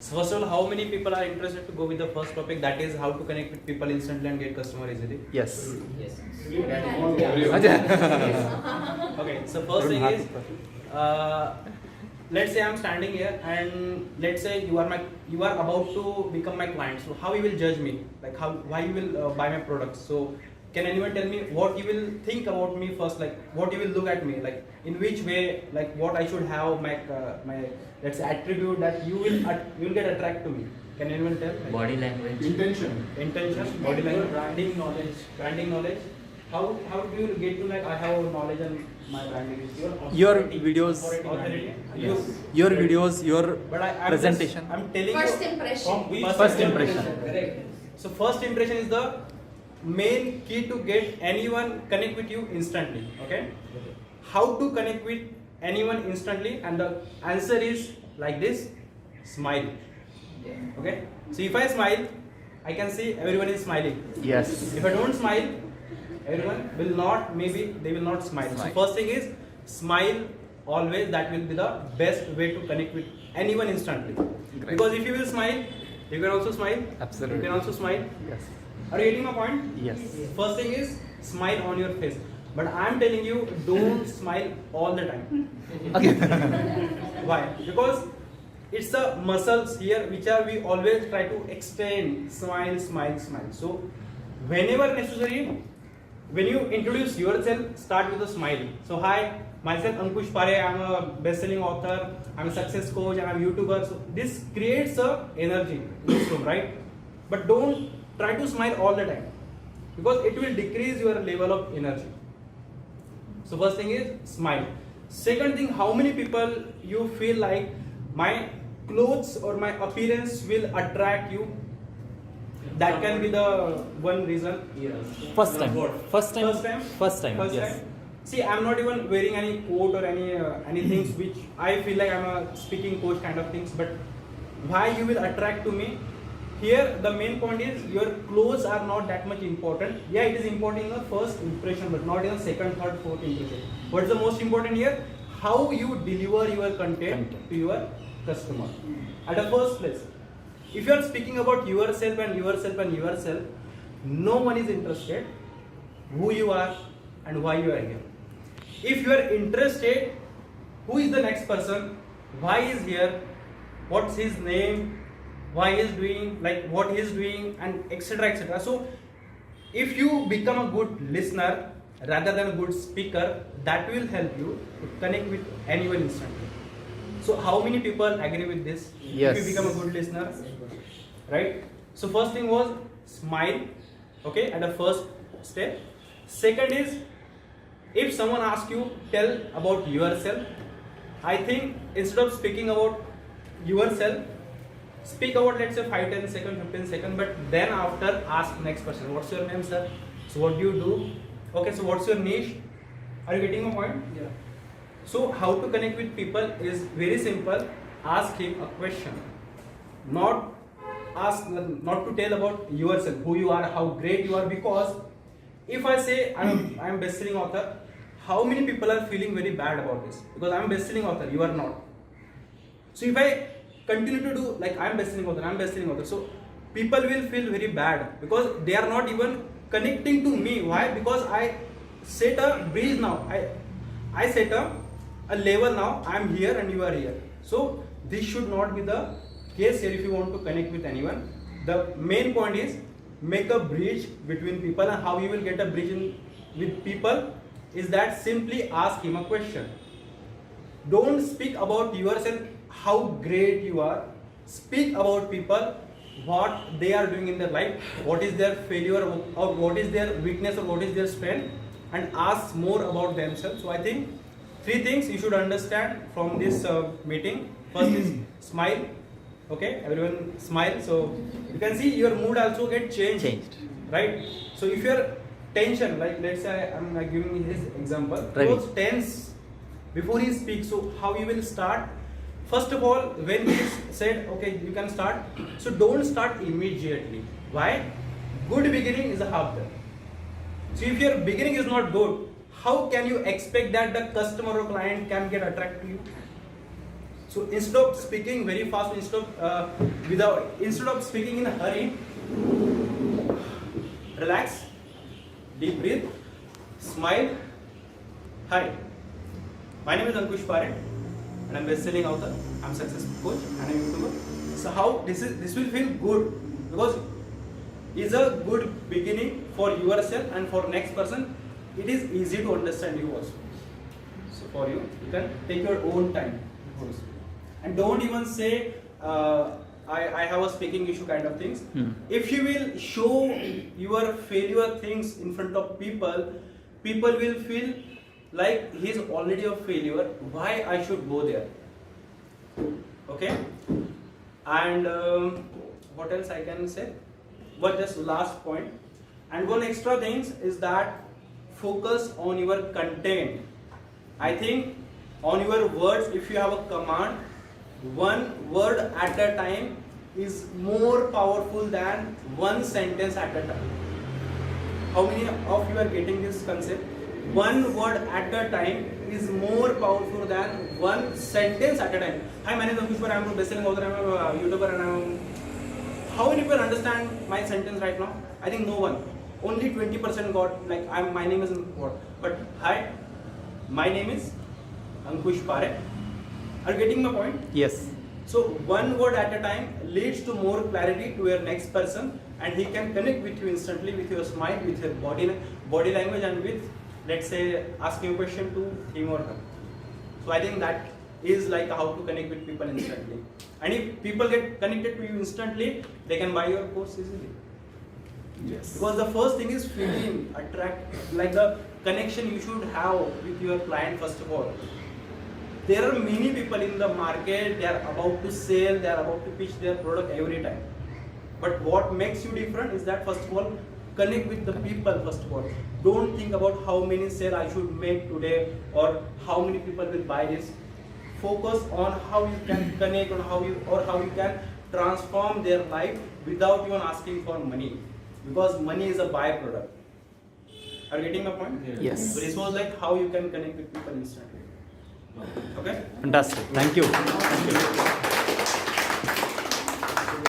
So first of all, how many people are interested to go with the first topic, that is how to connect with people instantly and get customer easily? Yes. Yes. Okay, so first thing is, let's say I'm standing here and let's say you are about to become my client. So how you will judge me? Like why you will buy my products? So can anyone tell me what you will think about me first? Like what you will look at me? Like in which way? Like what I should have my let's say attribute that you will get attracted to me. Can anyone tell? Like, Body language. intention, body language, branding knowledge. How do you get to like I have knowledge and my branding is Your videos, authority. your videos, your But I'm presentation. I'm telling First you. impression. First impression. Correct. So first impression is the main key to get anyone connect with you instantly. Okay. How to connect with anyone instantly? And the answer is like this: smile. Okay. So if I smile, I can see everyone is smiling. Yes. If I don't smile, everyone will not, maybe they will not smile. So first thing is smile always. That will be the best way to connect with anyone instantly. Great. Because if you will smile, you can also smile. Absolutely. You can also smile. Yes. Are you getting my point? Yes. First thing is smile on your face. But I am telling you, don't smile all the time. Okay. Why? Because it's the muscles here which are we always try to extend. Smile, smile, smile. So whenever necessary, when you introduce yourself, start with a smile. So hi, myself Ankush Pare, I'm a best-selling author, I'm a success coach, I'm a YouTuber. So this creates a energy in this room, right? But don't try to smile all the time because it will decrease your level of energy. So first thing is smile. Second thing, how many people you feel like my clothes or my appearance will attract you? That can be the one reason. First time. First time. Yes. See, I'm not even wearing any coat or any things which I feel like I'm a speaking coach kind of things. But why you will attract to me? Here the main point is your clothes are not that much important. Yeah, it is important in the first impression, but not in the second, third, fourth impression. What is the most important here? How you deliver your content to your customer. At the first place, if you are speaking about yourself and yourself and yourself, no one is interested who you are and why you are here. If you are interested, who is the next person, why is here, what's his name, why he is doing, like what he is doing, and etc. etc. So if you become a good listener rather than a good speaker, that will help you to connect with anyone instantly. So how many people agree with this? Yes. If you become a good listener, right? So first thing was smile, okay, at the first step. Second is, if someone asks you, tell about yourself. I think instead of speaking about yourself, speak about let's say 5, 10 seconds, 15 seconds, but then after ask next person, what's your name, sir? So what do you do? Okay, so what's your niche? Are you getting my point? Yeah. So how to connect with people is very simple. Ask him a question. Not to tell about yourself, who you are, how great you are, because if I say I'm best-selling author, how many people are feeling very bad about this? Because I'm best-selling author, you are not. So if I continue to do like I'm best-selling author, so people will feel very bad because they are not even connecting to me. Why? Because I set a bridge now. I set a level now. I'm here and you are here. So this should not be the case here if you want to connect with anyone. The main point is make a bridge between people, and how you will get a bridge with people is that simply ask him a question. Don't speak about yourself, how great you are. Speak about people, what they are doing in their life, what is their failure or what is their weakness or what is their strength, and ask more about themselves. So I think 3 things you should understand from this meeting. First is smile. Okay, everyone smile. So you can see your mood also get changed. Right? So if your tension, like let's say I'm giving his example, Right. was tense before he speaks. So how you will start? First of all, when he said, okay, you can start. So don't start immediately. Why? Good beginning is a half done. So if your beginning is not good, how can you expect that the customer or client can get attracted to you? So instead of speaking very fast, instead of speaking in a hurry, relax, deep breathe, smile. Hi, my name is Ankush Pare, and I'm best-selling author. I'm successful coach and I'm a YouTuber. So how this will feel good, because it's a good beginning for yourself and for next person. It is easy to understand you also. So for you can take your own time. And don't even say I have a speaking issue kind of things. If you will show your failure things in front of people, people will feel like he's already a failure. Why I should go there? Okay. And what else I can say? But just last point. And one extra things is that focus on your content. I think on your words, if you have a command, one word at a time is more powerful than one sentence at a time. How many of you are getting this concept? One word at a time is more powerful than one sentence at a time. Hi, my name is Ankush, I'm a best-selling author, I'm a YouTuber, and how many people understand my sentence right now? I think no one. Only 20% got, like, my name is what? But hi, my name is Ankush Pare. Are you getting my point? Yes. So one word at a time leads to more clarity to your next person, and he can connect with you instantly with your smile, with your body language, and with, let's say, asking a question to him or her. So I think that is like how to connect with people instantly. And if people get connected to you instantly, they can buy your course easily. Yes. Because the first thing is feeling, like the connection you should have with your client first of all. There are many people in the market, they are about to sell, they are about to pitch their product every time. But what makes you different is that first of all, connect with the people first of all. Don't think about how many sales I should make today or how many people will buy this. Focus on how you can connect, on how you can transform their life without even asking for money. Because money is a byproduct. Are you getting my point? Yes. So this was like how you can connect with people instantly. Okay? Fantastic. Thank you.